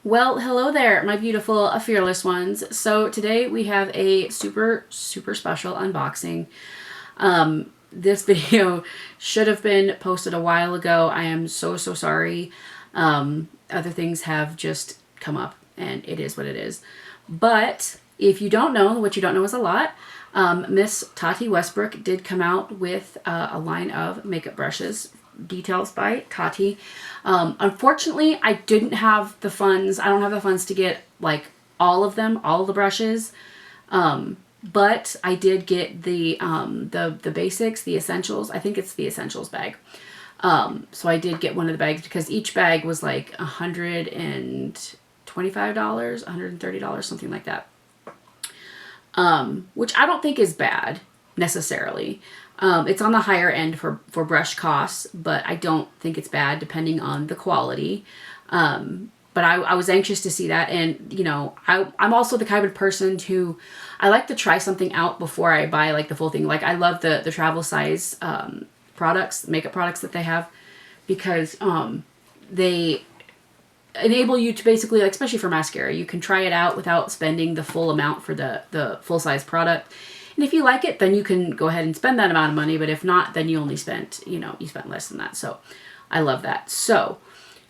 Well, hello there, my beautiful, fearless ones. So today we have a super, super special unboxing. This video should have been posted a while ago. I am so, so sorry. Other things have just come up and it is what it is. But if you don't know, what you don't know is a lot. Miss Tati Westbrook did come out with a line of makeup brushes. Details by Tati. Unfortunately, I didn't have the funds. I don't have the funds to get like all of them, all of the brushes. But I did get the basics, the essentials. I think it's the essentials bag. So I did get one of the bags because each bag was like $125, $130, something like that. Which I don't think is bad necessarily. It's on the higher end for brush costs, but I don't think it's bad depending on the quality. But I was anxious to see that. And, you know, I'm also the kind of person who I like to try something out before I buy like the full thing. Like I love the travel size products, makeup products that they have because they enable you to basically, like, especially for mascara, you can try it out without spending the full amount for the full size product. And if you like it, then you can go ahead and spend that amount of money. But if not, then you only spent, you spent less than that. So I love that. So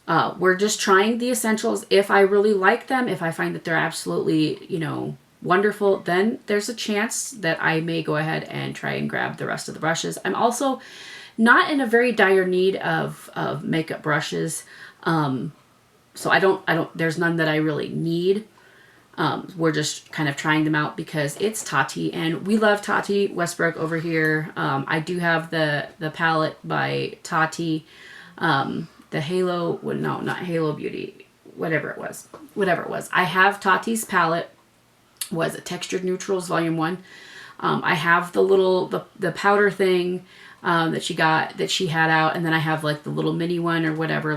we're just trying the essentials. If I really like them, if I find that they're absolutely, wonderful, then there's a chance that I may go ahead and try and grab the rest of the brushes. I'm also not in a very dire need of makeup brushes. So there's none that I really need. We're just kind of trying them out because it's Tati and we love Tati Westbrook over here. I do have the palette by Tati, the Halo, well, no, not Halo Beauty, whatever it was. I have Tati's palette, was it Textured Neutrals Volume 1. I have the little, the powder thing, that she had out. And then I have like the little mini one or whatever.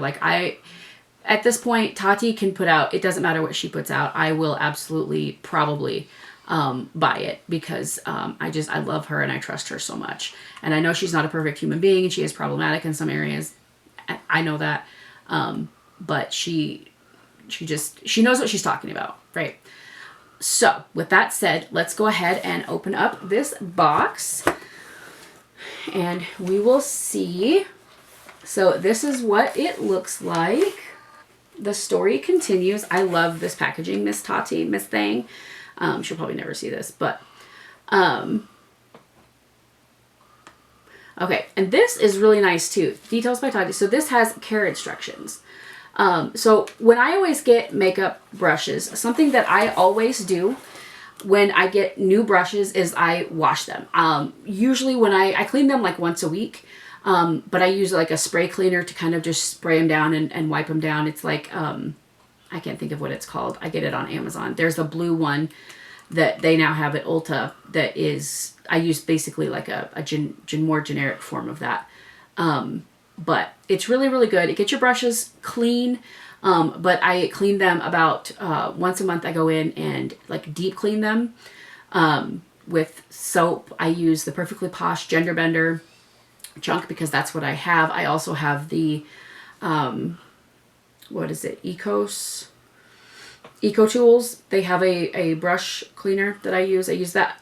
At this point, Tati can put out, it doesn't matter what she puts out. I will absolutely probably buy it because I love her and I trust her so much. And I know she's not a perfect human being and she is problematic in some areas. I know that. But she knows what she's talking about, right? So with that said, let's go ahead and open up this box and we will see. So this is what it looks like. The story continues. I love this packaging, Miss Tati, Miss Thing. She'll probably never see this, but okay. And this is really nice too. Details by Tati. So this has care instructions. So when I always get makeup brushes, something that I always do when I get new brushes is I wash them. Usually when I clean them like once a week. But I use like a spray cleaner to kind of just spray them down and wipe them down. It's like, I can't think of what it's called. I get it on Amazon. There's a blue one that they now have at Ulta that is, I use basically like a more generic form of that. But it's really, really good. It gets your brushes clean. But I clean them about, once a month. I go in and like deep clean them, with soap. I use the Perfectly Posh Gender Bender chunk because that's what I have. I also have the what is it, Eco Tools. They have a brush cleaner that I use. I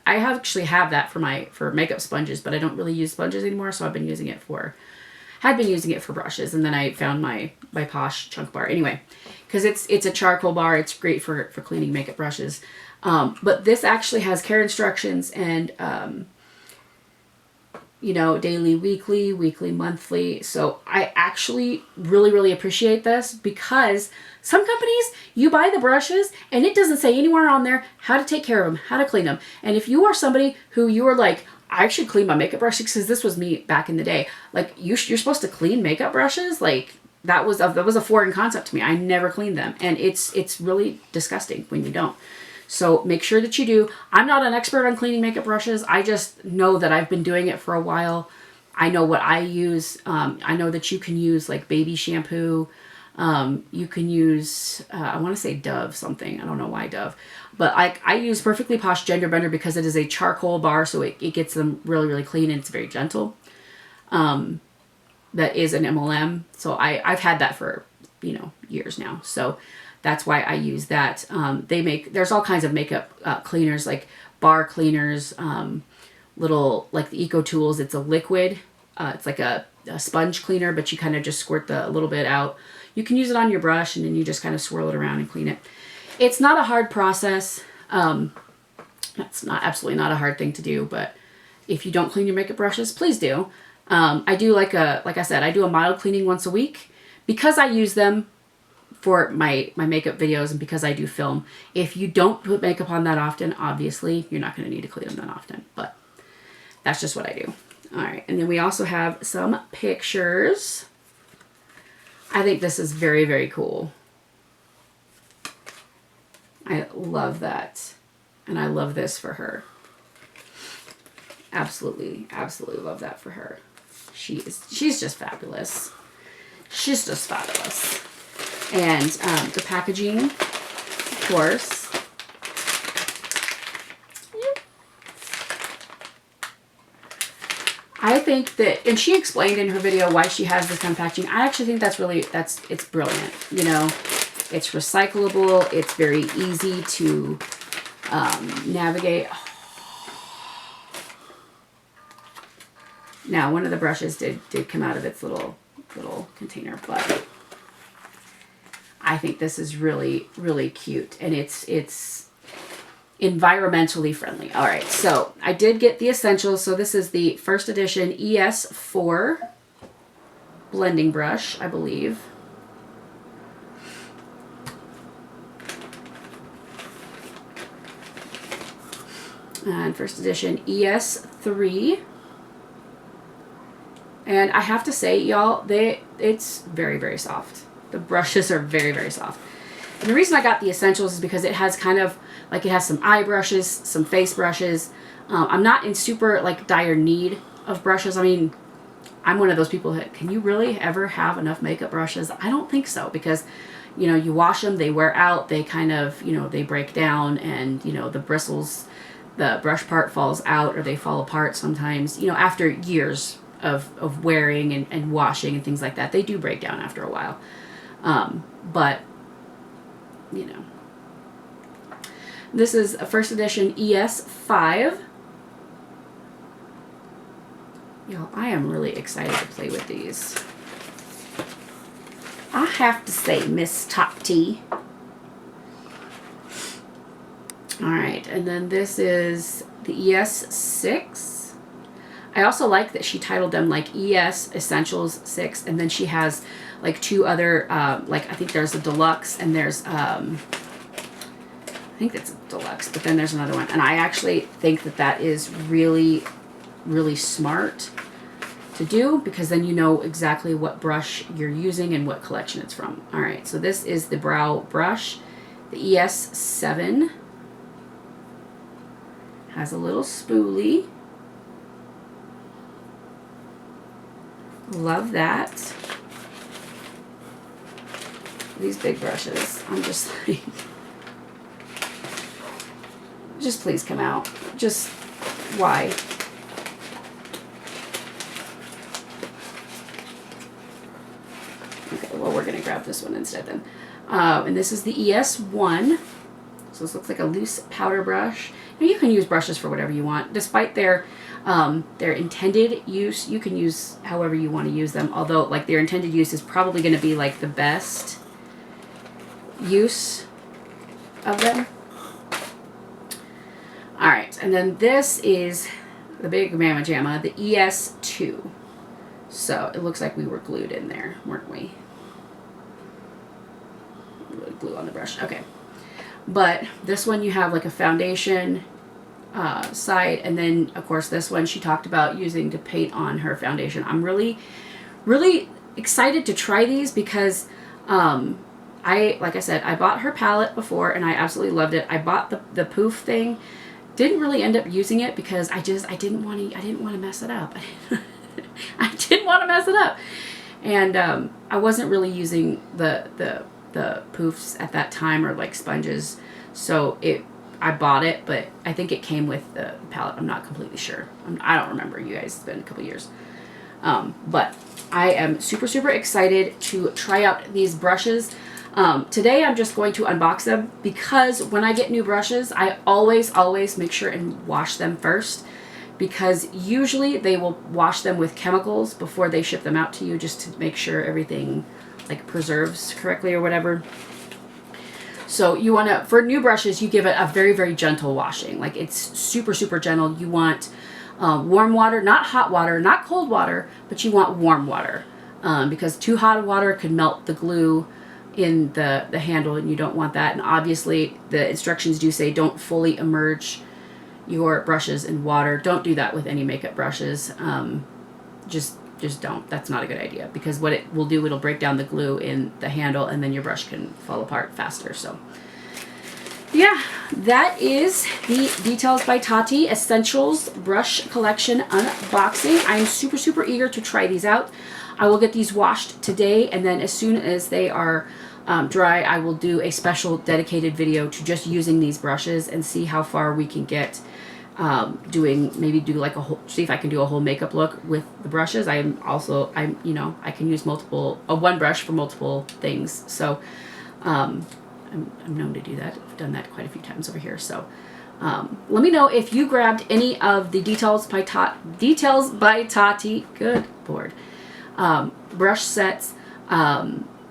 actually have that for makeup sponges, but I don't really use sponges anymore, so had been using it for brushes, and then I found my Posh chunk bar anyway because it's a charcoal bar. It's great for cleaning makeup brushes, but this actually has care instructions and daily, weekly, monthly. So I actually really, really appreciate this because some companies, you buy the brushes and it doesn't say anywhere on there how to take care of them, how to clean them. And if you are somebody who you are like, I should clean my makeup brushes, because this was me back in the day. Like you're supposed to clean makeup brushes. Like that was a foreign concept to me. I never cleaned them. And it's really disgusting when you don't. So make sure that you do. I'm not an expert on cleaning makeup brushes. I just know that I've been doing it for a while. I know what I use. I know that you can use like baby shampoo. You can use, I want to say Dove something. I don't know why Dove. But I use Perfectly Posh Gender Bender because it is a charcoal bar. So it gets them really, really clean and it's very gentle. That is an MLM. So I've had that for, years now. So that's why I use that. There's all kinds of makeup cleaners, like bar cleaners, little, like the Eco Tools. It's a liquid. It's like a sponge cleaner, but you kind of just squirt a little bit out. You can use it on your brush, and then you just kind of swirl it around and clean it. It's not a hard process. That's absolutely not a hard thing to do, but if you don't clean your makeup brushes, please do. I do like I said, I do a mild cleaning once a week because I use them for my makeup videos and because I do film. If you don't put makeup on that often, obviously you're not going to need to clean them that often, but that's just what I do. All right, and then we also have some pictures. I think this is very, very cool. I love that. And I love this for her. Absolutely, absolutely love that for her. She's just fabulous. She's just fabulous. And the packaging, of course. I think that, and she explained in her video why she has this kind of packaging. I actually think it's brilliant. You know, it's recyclable. It's very easy to navigate. Now, one of the brushes did come out of its little container, but I think this is really, really cute, and it's environmentally friendly. All right, so I did get the essentials. So this is the first edition ES4 blending brush, I believe. And first edition ES3. And I have to say, y'all, it's very, very soft. The brushes are very, very soft. And the reason I got the essentials is because it has kind of, like, it has some eye brushes, some face brushes. I'm not in super, like, dire need of brushes. I mean, I'm one of those people that, can you really ever have enough makeup brushes? I don't think so, because, you know, you wash them, they wear out, they kind of, you know, they break down, and, you know, the bristles, the brush part falls out, or they fall apart sometimes, you know, after years of wearing and washing and things like that. They do break down after a while. But, you know. This is a first edition ES5. Y'all, I am really excited to play with these. I have to say, Miss Tati. Alright, and then this is the ES6. I also like that she titled them like ES Essentials 6, and then she has like two other, like I think there's a deluxe, and there's, I think that's a deluxe, but then there's another one. And I actually think that is really, really smart to do, because then you know exactly what brush you're using and what collection it's from. All right, so this is the brow brush, the ES7. Has a little spoolie. Love that. These big brushes, I'm just like, just please come out. Just, why? Okay, well, we're going to grab this one instead then. And this is the ES1. So this looks like a loose powder brush. Now, you can use brushes for whatever you want. Despite their intended use, you can use however you want to use them. Although, like, their intended use is probably going to be, like, the best use of them. Alright, and then this is the big Mama Jamma, the ES2. So, it looks like we were glued in there, weren't we? Glue on the brush. Okay. But this one you have like a foundation side, and then of course this one she talked about using to paint on her foundation. I'm really, really excited to try these because like I said, I bought her palette before and I absolutely loved it. I bought the poof thing. Didn't really end up using it because I didn't want to mess it up. I didn't want to mess it up. And I wasn't really using the poofs at that time, or like sponges, so I bought it, but I think it came with the palette. I'm not completely sure. I don't remember, you guys. It's been a couple years. But I am super, super excited to try out these brushes. Today I'm just going to unbox them because when I get new brushes, I always make sure and wash them first, because usually they will wash them with chemicals before they ship them out to you, just to make sure everything like preserves correctly or whatever. So you want to, for new brushes, you give it a very gentle washing. Like it's super gentle. You want warm water, not hot water, not cold water, but you want warm water, because too hot of water could melt the glue in the handle, and you don't want that. And obviously the instructions do say don't fully immerse your brushes in water. Don't do that with any makeup brushes. Just don't. That's not a good idea, because what it will do, it'll break down the glue in the handle, and then your brush can fall apart faster. So yeah, that is the Details by Tati Essentials Brush Collection unboxing. I'm super eager to try these out. I will get these washed today, and then as soon as they are dry, I will do a special dedicated video to just using these brushes and see how far we can get, maybe do like a whole, see if I can do a whole makeup look with the brushes. I'm I can use one brush for multiple things. So I'm known to do that. I've done that quite a few times over here. So let me know if you grabbed any of the Details by Tati, good Lord, brush sets.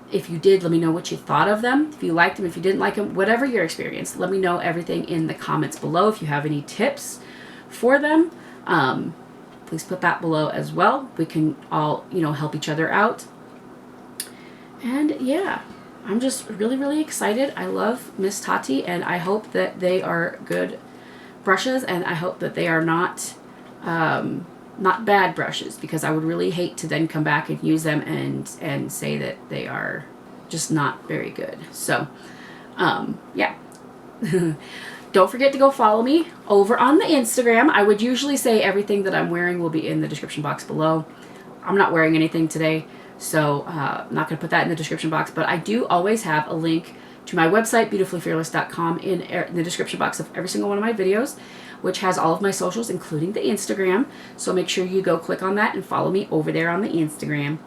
If you did, let me know what you thought of them. If you liked them, if you didn't like them, whatever your experience, let me know everything in the comments below. If you have any tips for them, please put that below as well. We can all, help each other out. And yeah, I'm just really excited. I love Miss Tati, and I hope that they are good brushes, and I hope that they are not bad brushes, because I would really hate to then come back and use them and say that they are just not very good. So yeah. Don't forget to go follow me over on the Instagram. I would usually say everything that I'm wearing will be in the description box below. I'm not wearing anything today, so I'm not going to put that in the description box, but I do always have a link to my website, beautifullyfearless.com, in the description box of every single one of my videos, which has all of my socials, including the Instagram. So make sure you go click on that and follow me over there on the Instagram.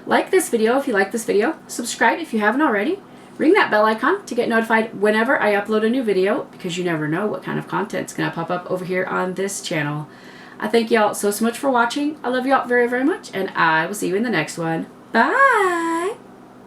Like this video if you like this video. Subscribe if you haven't already. Ring that bell icon to get notified whenever I upload a new video, because you never know what kind of content's going to pop up over here on this channel. I thank y'all so much for watching. I love y'all very much, and I will see you in the next one. Bye!